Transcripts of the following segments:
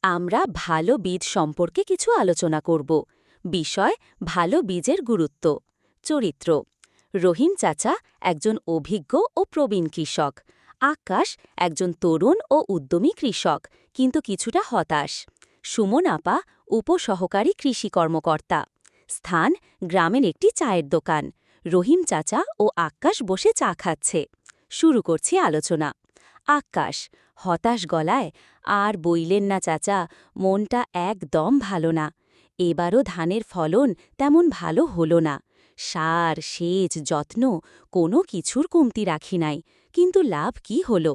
আমরা ভালো বীজ সম্পর্কে কিছু আলোচনা করব। বিষয় ভালো বীজের গুরুত্ব। চরিত্র: রহিম চাচা একজন অভিজ্ঞ ও প্রবীণ কৃষক। আকাশ একজন তরুণ ও উদ্যমী কৃষক, কিন্তু কিছুটা হতাশ। সুমন আপা উপসহকারী কৃষি কর্মকর্তা। স্থান: গ্রামের একটি চায়ের দোকান। রহিম চাচা ও আকাশ বসে চা খাচ্ছে। শুরু করছি আলোচনা। আকাশ হতাশ গলায়: আর বইলেন না চাচা, মনটা একদম ভালো না। এবারও ধানের ফলন তেমন ভালো হলো না। সার, সেচ, যত্ন কোনো কিছুর কমতি রাখি নাই, কিন্তু লাভ কি হলো?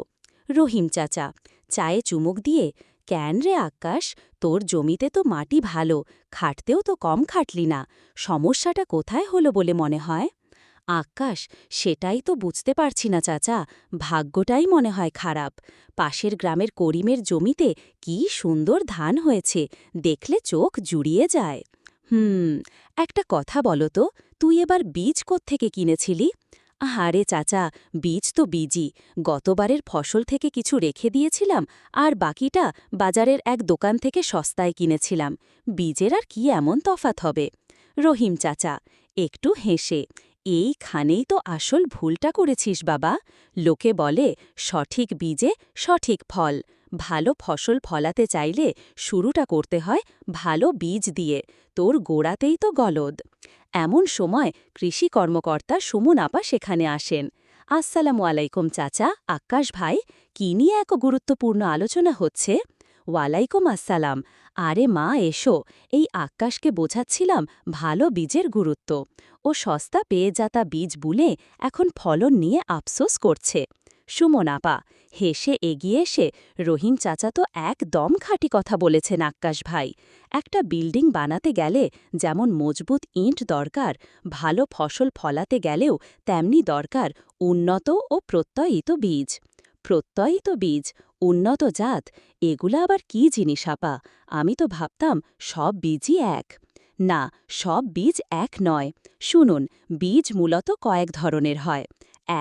রহিম চাচা চায়ে চুমুক দিয়ে: কেন রে আকাশ, তোর জমিতে তো মাটি ভালো, খাটতেও তো কম খাটলি না। সমস্যাটা কোথায় হলো বলে মনে হয়? আকাশ: সেটাই তো বুঝতে পারছি না চাচা, ভাগ্যটাই মনে হয় খারাপ। পাশের গ্রামের করিমের জমিতে কি সুন্দর ধান হয়েছে, দেখলে চোখ জুড়িয়ে যায়। একটা কথা বলো তো, তুই এবার বীজ কোত্থেকে কিনেছিলি? আরে চাচা, বীজ তো বীজই। গতবারের ফসল থেকে কিছু রেখে দিয়েছিলাম, আর বাকিটা বাজারের এক দোকান থেকে সস্তায় কিনেছিলাম। বীজের আর কি এমন তফাৎ হবে? রহিম চাচা একটু হেসে: এইখানেই তো আসল ভুলটা করেছিস বাবা। লোকে বলে সঠিক বীজে সঠিক ফল। ভালো ফসল ফলাতে চাইলে শুরুটা করতে হয় ভালো বীজ দিয়ে। তোর গোড়াতেই তো গলদ। এমন সময় কৃষি কর্মকর্তা সুমন আপা সেখানে আসেন। আসসালামু আলাইকুম চাচা, আকাশ ভাই, কি নিয়ে এক গুরুত্বপূর্ণ আলোচনা হচ্ছে? ওয়ালাইকুম আসসালাম। আরে মা এসো, এই আকাশকে বোঝাচ্ছিলাম ভালো বীজের গুরুত্ব। ও সস্তা পেয়ে যাতা বীজ বুনে এখন ফলন নিয়ে আফসোস করছে। সুমন আপা হেসে এগিয়ে এসে: রহিম চাচা তো একদম খাঁটি কথা বলেছেন আকাশ ভাই। একটা বিল্ডিং বানাতে গেলে যেমন মজবুত ইঁট দরকার, ভালো ফসল ফলাতে গেলেও তেমনি দরকার উন্নত ও প্রত্যয়িত বীজ। প্রত্যয়িত বীজ, উন্নত জাত, এগুলা আবার কি জিনিস আপা? আমি তো ভাবতাম সব বীজই এক। না, সব বীজ এক নয়। শুনুন, বীজ মূলত কয়েক ধরনের হয়।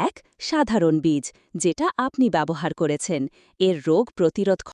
এক, সাধারণ বীজ, যেটা আপনি ব্যবহার করেছেন। এর রোগ প্রতিরোধ